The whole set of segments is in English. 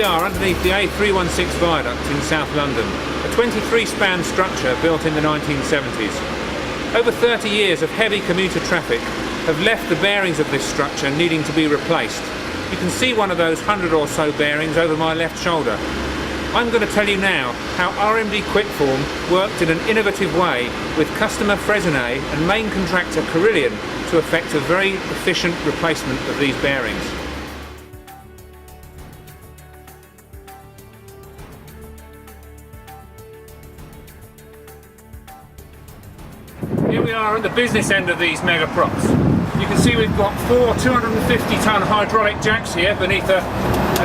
we are underneath the A316 Viaduct in South London, a 23-span structure built in the 1970s. Over 30 years of heavy commuter traffic have left the bearings of this structure needing to be replaced. You can see one of those 100 or so bearings over my left shoulder. I'm going to tell you now how RMD Kwikform worked in an innovative way with customer Fresnay and main contractor Carillion to effect a very efficient replacement of these bearings. Here we are at the business end of these mega props. You can see we've got four 250-ton hydraulic jacks here beneath a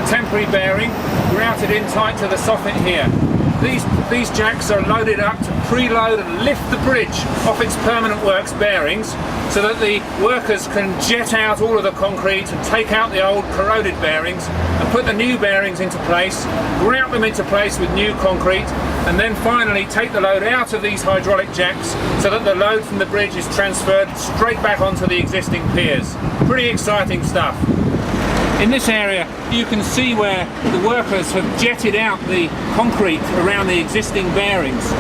temporary bearing, grouted in tight to the soffit here. These jacks are loaded up to preload and lift the bridge off its permanent works bearings so that the workers can jet out all of the concrete and take out the old corroded bearings and put the new bearings into place, grout them into place with new concrete, and then finally take the load out of these hydraulic jacks so that the load from the bridge is transferred straight back onto the existing piers. Pretty exciting stuff. In this area you can see where the workers have jetted out the concrete around the existing bearings.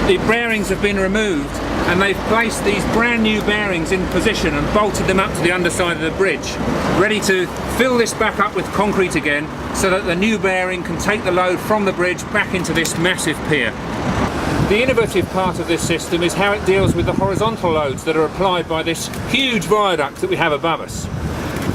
The bearings have been removed and they've placed these brand new bearings in position and bolted them up to the underside of the bridge, ready to fill this back up with concrete again so that the new bearing can take the load from the bridge back into this massive pier. The innovative part of this system is how it deals with the horizontal loads that are applied by this huge viaduct that we have above us.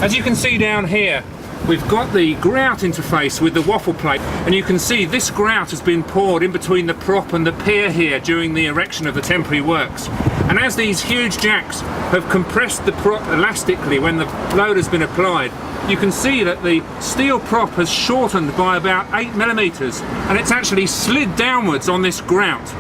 As you can see down here, we've got the grout interface with the waffle plate, and you can see this grout has been poured in between the prop and the pier here during the erection of the temporary works. And as these huge jacks have compressed the prop elastically when the load has been applied, you can see that the steel prop has shortened by about 8mm, and it's actually slid downwards on this grout.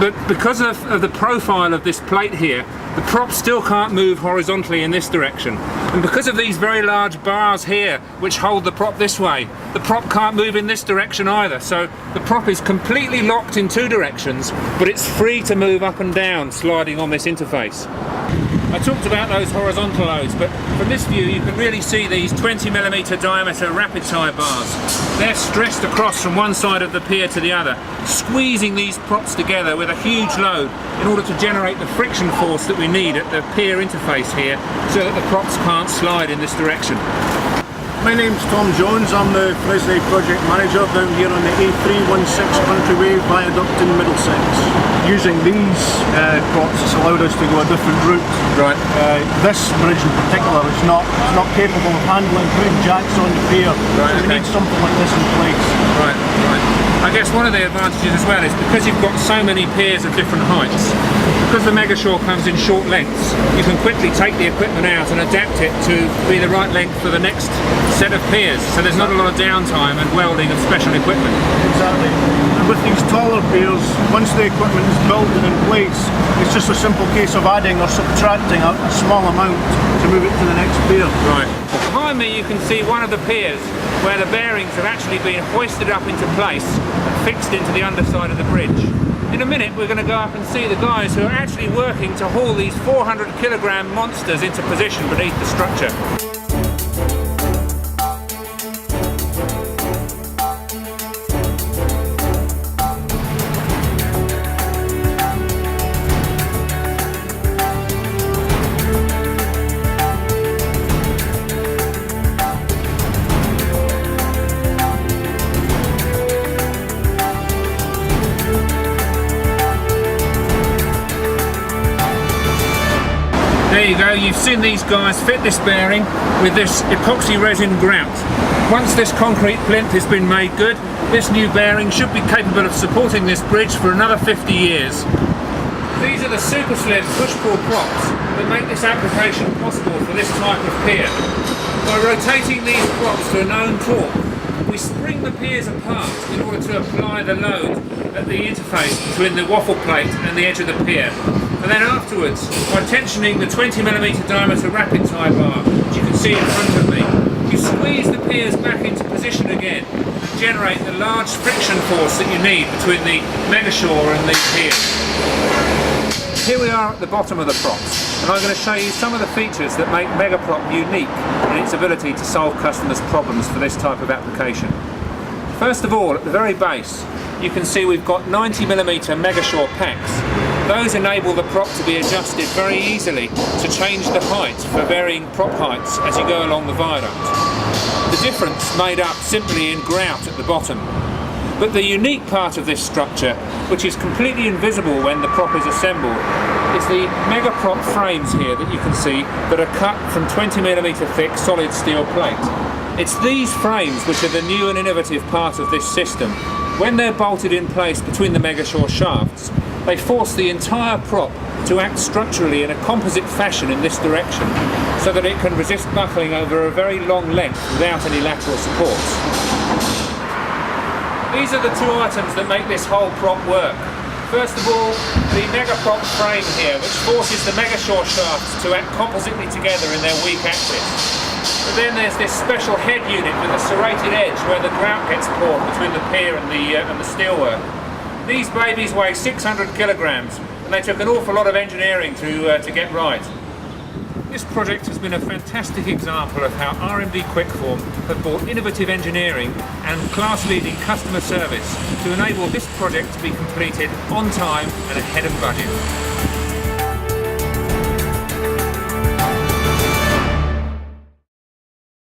But because of the profile of this plate here, the prop still can't move horizontally in this direction. And because of these very large bars here which hold the prop this way, the prop can't move in this direction either. So the prop is completely locked in two directions, but it's free to move up and down sliding on this interface. I talked about those horizontal loads, but from this view you can really see these 20mm diameter rapid tie bars. They're stressed across from one side of the pier to the other, squeezing these props together with a huge load in order to generate the friction force that we need at the pier interface here so that the props can't slide in this direction. My name's Tom Jones, I'm the Fresnay project manager down here on the A316 Country Way Viaduct in Middlesex. Using these props has allowed us to go a different route. Right. This bridge in particular is not capable of handling putting jacks on the pier, right, so we need something like this in place. Right, right. I guess one of the advantages as well is because you've got so many piers of different heights, because the megashore comes in short lengths, you can quickly take the equipment out and adapt it to be the right length for the next set of piers, so there's not a lot of downtime and welding of special equipment. Exactly. And with these taller piers, once the equipment is built and in place, it's just a simple case of adding or subtracting a small amount to move it to the next pier. Right. Behind me you can see one of the piers where the bearings have actually been hoisted up into place and fixed into the underside of the bridge. In a minute we're going to go up and see the guys who are actually working to haul these 400-kilogram monsters into position beneath the structure. There you go, you've seen these guys fit this bearing with this epoxy resin grout. Once this concrete plinth has been made good, this new bearing should be capable of supporting this bridge for another 50 years. These are the super slim push-pull props that make this application possible for this type of pier. By rotating these props to a known torque, we spring the piers apart in order to apply the load at the interface between the waffle plate and the edge of the pier. And then afterwards, by tensioning the 20mm diameter rapid tie bar, which you can see in front of me, you squeeze the piers back into position again and generate the large friction force that you need between the megashore and the pier. Here we are at the bottom of the props, and I'm going to show you some of the features that make Megaprop unique in its ability to solve customers' problems for this type of application. First of all, at the very base, you can see we've got 90mm Megashore packs. Those enable the prop to be adjusted very easily to change the height for varying prop heights as you go along the viaduct. The difference made up simply in grout at the bottom. But the unique part of this structure, which is completely invisible when the prop is assembled, is the mega prop frames here that you can see that are cut from 20mm thick solid steel plate. It's these frames which are the new and innovative part of this system. When they're bolted in place between the Megashore shafts, they force the entire prop to act structurally in a composite fashion in this direction, so that it can resist buckling over a very long length without any lateral supports. These are the two items that make this whole prop work. First of all, the mega prop frame here, which forces the Megashore shafts to act compositely together in their weak axis. But then there's this special head unit with a serrated edge where the grout gets poured between the pier and the steelwork. These babies weigh 600 kilograms, and they took an awful lot of engineering to get right. This project has been a fantastic example of how RMD Kwikform have brought innovative engineering and class-leading customer service to enable this project to be completed on time and ahead of budget.